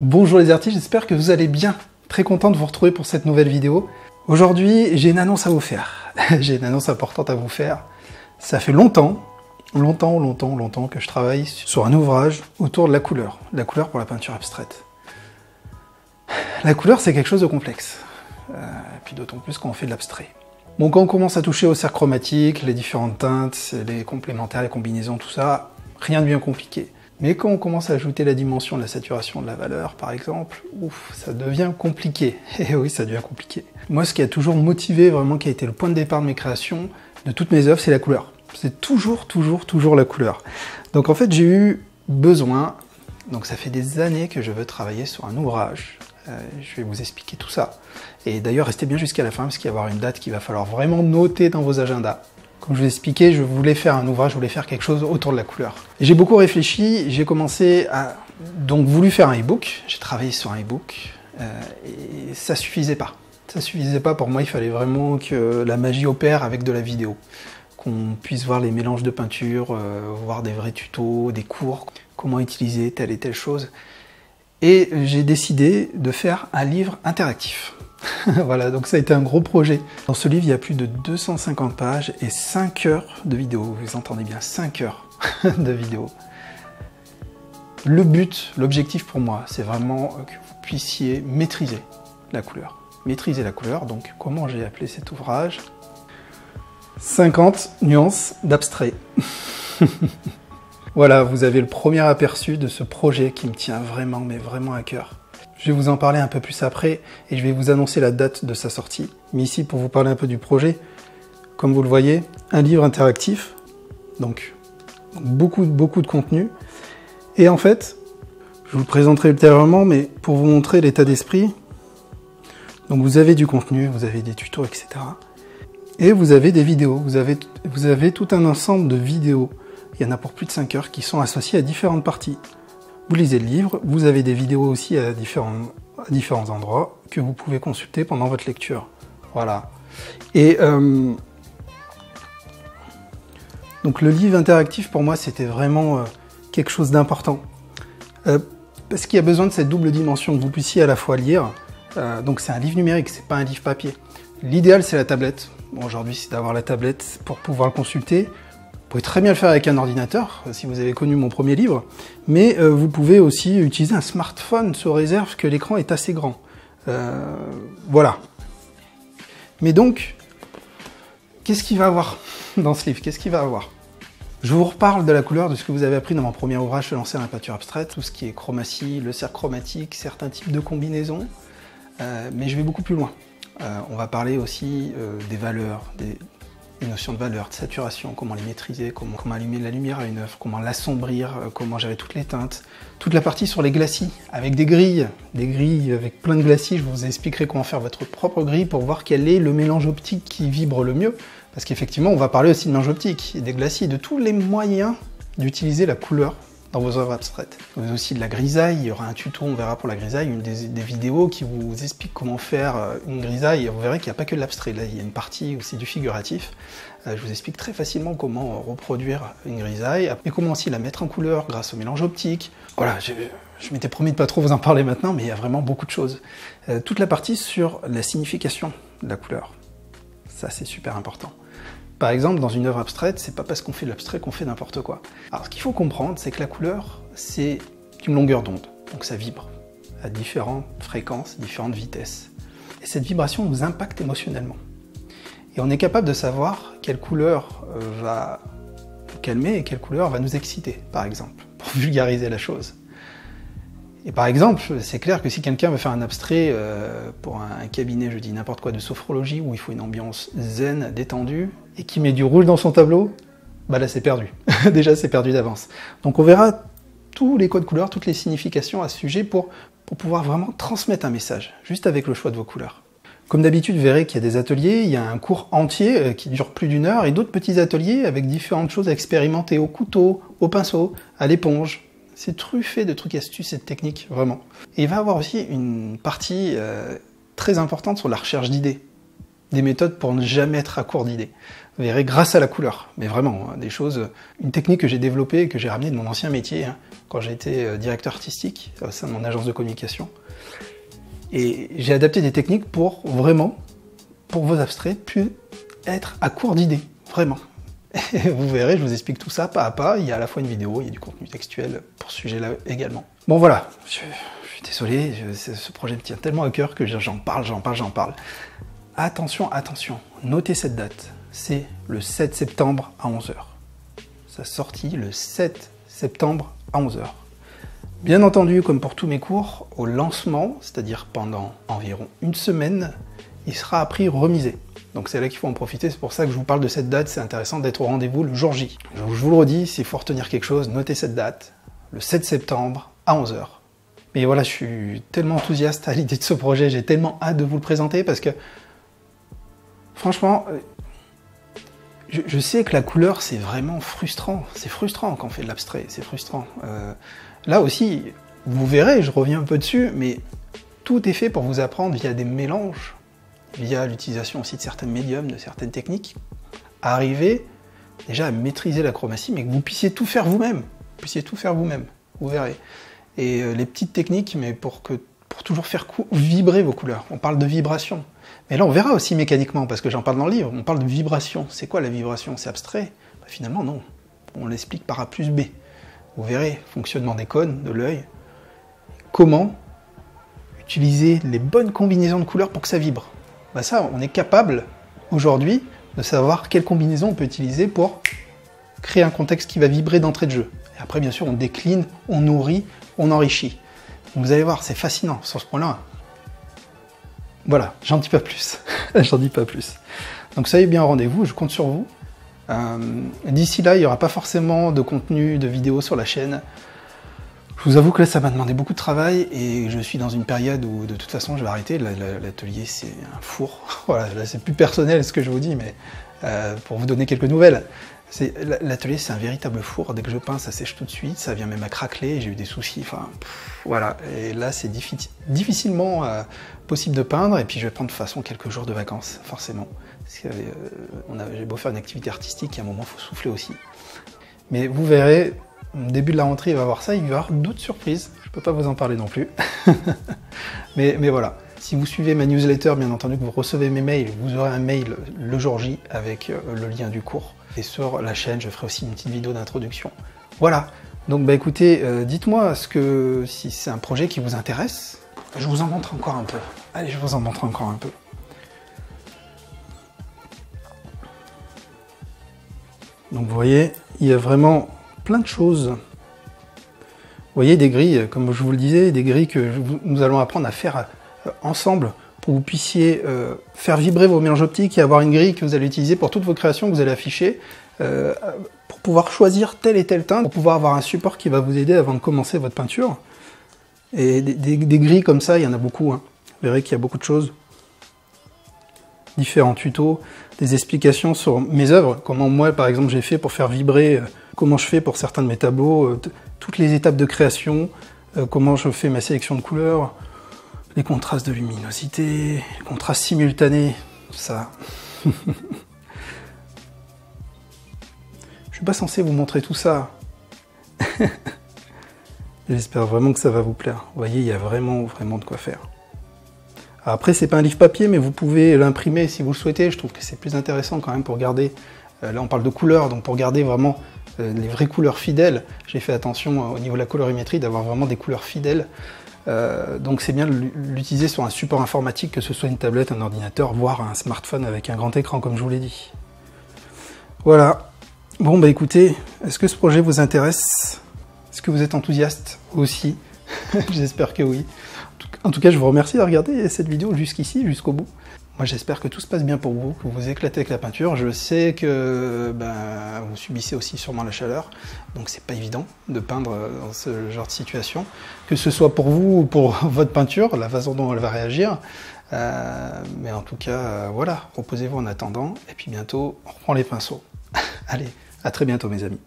Bonjour les artistes, j'espère que vous allez bien. Très content de vous retrouver pour cette nouvelle vidéo. Aujourd'hui, j'ai une annonce à vous faire. J'ai une annonce importante à vous faire. Ça fait longtemps que je travaille sur un ouvrage autour de la couleur pour la peinture abstraite. La couleur, c'est quelque chose de complexe. Et puis d'autant plus quand on fait de l'abstrait. Bon, quand on commence à toucher au cercle chromatique, les différentes teintes, les complémentaires, les combinaisons, tout ça, rien de bien compliqué. Mais quand on commence à ajouter la dimension de la saturation de la valeur, par exemple, ouf, ça devient compliqué. Et oui, ça devient compliqué. Moi, ce qui a toujours motivé, vraiment, qui a été le point de départ de mes créations, de toutes mes œuvres, c'est la couleur. C'est toujours la couleur. Donc en fait, j'ai eu besoin, donc ça fait des années que je veux travailler sur un ouvrage. Je vais vous expliquer tout ça. Et d'ailleurs, restez bien jusqu'à la fin, parce qu'il va y avoir une date qu'il va falloir vraiment noter dans vos agendas. Comme je vous l'ai expliqué, je voulais faire un ouvrage, je voulais faire quelque chose autour de la couleur. J'ai beaucoup réfléchi, j'ai commencé à... donc voulu faire un e-book, j'ai travaillé sur un e-book, et ça suffisait pas. Ça suffisait pas pour moi, il fallait vraiment que la magie opère avec de la vidéo. Qu'on puisse voir les mélanges de peinture, voir des vrais tutos, des cours, comment utiliser telle et telle chose. Et j'ai décidé de faire un livre interactif. Voilà, donc ça a été un gros projet. Dans ce livre, il y a plus de 250 pages et 5 heures de vidéo. Vous entendez bien, 5 heures de vidéo. Le but, l'objectif pour moi, c'est vraiment que vous puissiez maîtriser la couleur. Maîtriser la couleur, donc comment j'ai appelé cet ouvrage ? 50 nuances d'abstrait. Voilà, vous avez le premier aperçu de ce projet qui me tient vraiment, mais vraiment à cœur. Je vais vous en parler un peu plus après et je vais vous annoncer la date de sa sortie. Mais ici, pour vous parler un peu du projet, comme vous le voyez, un livre interactif, donc beaucoup de contenu. Et en fait, je vous le présenterai ultérieurement, mais pour vous montrer l'état d'esprit, donc vous avez du contenu, vous avez des tutos, etc. Et vous avez des vidéos, vous avez tout un ensemble de vidéos. Il y en a pour plus de 5 heures qui sont associées à différentes parties. Vous lisez le livre, vous avez des vidéos aussi à différents endroits que vous pouvez consulter pendant votre lecture. Voilà. Et donc le livre interactif pour moi c'était vraiment quelque chose d'important. Parce qu'il y a besoin de cette double dimension, que vous puissiez à la fois lire. Donc c'est un livre numérique, c'est pas un livre papier. L'idéal c'est la tablette. Bon, aujourd'hui c'est d'avoir la tablette pour pouvoir le consulter. Vous pouvez très bien le faire avec un ordinateur, si vous avez connu mon premier livre, mais vous pouvez aussi utiliser un smartphone sous réserve que l'écran est assez grand. Voilà. Mais donc, qu'est-ce qu'il va avoir dans ce livre? Qu'est-ce qu'il va avoir? Je vous reparle de la couleur, de ce que vous avez appris dans mon premier ouvrage, Se lancer dans la peinture abstraite, tout ce qui est chromatie, le cercle chromatique, certains types de combinaisons, mais je vais beaucoup plus loin. On va parler aussi des valeurs, des notions de valeur, de saturation, comment les maîtriser, comment allumer la lumière à une œuvre, comment l'assombrir, comment gérer toutes les teintes. Toute la partie sur les glacis, avec des grilles avec plein de glacis, je vous expliquerai comment faire votre propre grille pour voir quel est le mélange optique qui vibre le mieux. Parce qu'effectivement, on va parler aussi de mélange optique, et des glacis, de tous les moyens d'utiliser la couleur dans vos œuvres abstraites. Vous avez aussi de la grisaille, il y aura un tuto, on verra pour la grisaille, des vidéos qui vous expliquent comment faire une grisaille, et vous verrez qu'il n'y a pas que de l'abstrait, là il y a une partie où c'est du figuratif. Je vous explique très facilement comment reproduire une grisaille, et comment aussi la mettre en couleur grâce au mélange optique. Voilà, je m'étais promis de pas trop vous en parler maintenant, mais il y a vraiment beaucoup de choses. Toute la partie sur la signification de la couleur, ça c'est super important. Par exemple, dans une œuvre abstraite, c'est pas parce qu'on fait de l'abstrait qu'on fait n'importe quoi. Alors, ce qu'il faut comprendre, c'est que la couleur, c'est une longueur d'onde, donc ça vibre à différentes fréquences, différentes vitesses. Et cette vibration nous impacte émotionnellement. Et on est capable de savoir quelle couleur va nous calmer et quelle couleur va nous exciter, par exemple, pour vulgariser la chose. Et par exemple, c'est clair que si quelqu'un veut faire un abstrait pour un cabinet, je dis n'importe quoi, de sophrologie, où il faut une ambiance zen, détendue, et qui met du rouge dans son tableau, bah là c'est perdu. Déjà c'est perdu d'avance. Donc on verra tous les codes couleurs, toutes les significations à ce sujet pour pouvoir vraiment transmettre un message, juste avec le choix de vos couleurs. Comme d'habitude, vous verrez qu'il y a des ateliers, il y a un cours entier qui dure plus d'1 heure, et d'autres petits ateliers avec différentes choses à expérimenter, au couteau, au pinceau, à l'éponge. C'est truffé de trucs, astuces et de techniques, vraiment. Et il va y avoir aussi une partie très importante sur la recherche d'idées. des méthodes pour ne jamais être à court d'idées. Vous verrez, grâce à la couleur, mais vraiment, des choses, une technique que j'ai développée et que j'ai ramenée de mon ancien métier, quand j'ai été directeur artistique au sein de mon agence de communication. Et j'ai adapté des techniques pour vraiment, pour vos abstraits, plus être à court d'idées, vraiment. Et vous verrez, je vous explique tout ça pas à pas. Il y a à la fois une vidéo, il y a du contenu textuel pour ce sujet-là également. Bon voilà, je suis désolé, ce projet me tient tellement à cœur que j'en parle. Attention, notez cette date. C'est le 7 septembre à 11 h. Ça sortit le 7 septembre à 11 h. Bien entendu, comme pour tous mes cours, au lancement, c'est-à-dire pendant environ une semaine, il sera à prix remisé. Donc c'est là qu'il faut en profiter, c'est pour ça que je vous parle de cette date, c'est intéressant d'être au rendez-vous le jour J. Donc, je vous le redis, s'il faut retenir quelque chose, notez cette date, le 7 septembre à 11 h. Mais voilà, je suis tellement enthousiaste à l'idée de ce projet, j'ai tellement hâte de vous le présenter parce que, franchement, je sais que la couleur, c'est vraiment frustrant. C'est frustrant quand on fait de l'abstrait, c'est frustrant. Là aussi, vous verrez, je reviens un peu dessus, mais tout est fait pour vous apprendre via des mélanges, via l'utilisation aussi de certains médiums, de certaines techniques, à arriver déjà à maîtriser la chromatie, mais que vous puissiez tout faire vous-même. Vous verrez. Et les petites techniques, mais pour toujours faire vibrer vos couleurs. On parle de vibration. Mais là, on verra aussi mécaniquement, parce que j'en parle dans le livre, on parle de vibration. C'est quoi la vibration? C'est abstrait? Finalement, non. On l'explique par A plus B. Vous verrez, fonctionnement des cônes, de l'œil. Comment utiliser les bonnes combinaisons de couleurs pour que ça vibre. Ça, on est capable, aujourd'hui, de savoir quelle combinaison on peut utiliser pour créer un contexte qui va vibrer d'entrée de jeu. Et après, bien sûr, on décline, on nourrit, on enrichit. Donc, vous allez voir, c'est fascinant sur ce point-là. Voilà, j'en dis pas plus. Donc soyez bien au rendez-vous, je compte sur vous. D'ici là, il n'y aura pas forcément de contenu, de vidéos sur la chaîne. Je vous avoue que là, ça m'a demandé beaucoup de travail et je suis dans une période où, de toute façon, je vais arrêter. L'atelier, c'est un four. Voilà, là, c'est plus personnel ce que je vous dis, mais pour vous donner quelques nouvelles. L'atelier, c'est un véritable four. Dès que je peins, ça sèche tout de suite. Ça vient même à craqueler. J'ai eu des soucis. Enfin, voilà. Et là, c'est difficilement possible de peindre. Et puis, je vais prendre de toute façon quelques jours de vacances, forcément. Parce que j'ai beau faire une activité artistique, à un moment, il faut souffler aussi. Mais vous verrez, au début de la rentrée, il va y avoir ça. Il va y avoir d'autres surprises. Je ne peux pas vous en parler non plus. mais voilà. Si vous suivez ma newsletter, bien entendu, que vous recevez mes mails, vous aurez un mail le jour J avec le lien du cours. Et sur la chaîne, je ferai aussi une petite vidéo d'introduction. Voilà. Donc, écoutez, dites-moi si c'est un projet qui vous intéresse. Je vous en montre encore un peu. Allez, je vous en montre encore un peu. Donc, vous voyez, il y a vraiment plein de choses. Vous voyez, des grilles, comme je vous le disais, des grilles que nous allons apprendre à faire ensemble pour que vous puissiez faire vibrer vos mélanges optiques et avoir une grille que vous allez utiliser pour toutes vos créations que vous allez afficher pour pouvoir choisir tel et tel teint, pour pouvoir avoir un support qui va vous aider avant de commencer votre peinture. Et des grilles comme ça, il y en a beaucoup. Vous verrez qu'il y a beaucoup de choses. Différents tutos, des explications sur mes œuvres, comment moi, par exemple, j'ai fait pour faire vibrer, comment je fais pour certains de mes tableaux, toutes les étapes de création, comment je fais ma sélection de couleurs, les contrastes de luminosité, les contrastes simultanés, ça. Je suis pas censé vous montrer tout ça. J'espère vraiment que ça va vous plaire. Vous voyez, il y a vraiment de quoi faire. Alors après, c'est pas un livre papier, mais vous pouvez l'imprimer si vous le souhaitez. Je trouve que c'est plus intéressant quand même pour garder... là, on parle de couleurs, donc pour garder vraiment les vraies couleurs fidèles. J'ai fait attention au niveau de la colorimétrie d'avoir vraiment des couleurs fidèles. Donc c'est bien de l'utiliser sur un support informatique, que ce soit une tablette, un ordinateur, voire un smartphone avec un grand écran, comme je vous l'ai dit. Voilà. Bon, écoutez, est-ce que ce projet vous intéresse? Est-ce que vous êtes enthousiaste aussi? J'espère que oui. En tout cas, je vous remercie de regarder cette vidéo jusqu'ici, jusqu'au bout. Moi, j'espère que tout se passe bien pour vous, que vous vous éclatez avec la peinture. Je sais que vous subissez aussi sûrement la chaleur, donc c'est pas évident de peindre dans ce genre de situation, que ce soit pour vous ou pour votre peinture, la façon dont elle va réagir. Mais en tout cas, voilà, reposez-vous en attendant, et puis bientôt, on reprend les pinceaux. Allez, à très bientôt mes amis.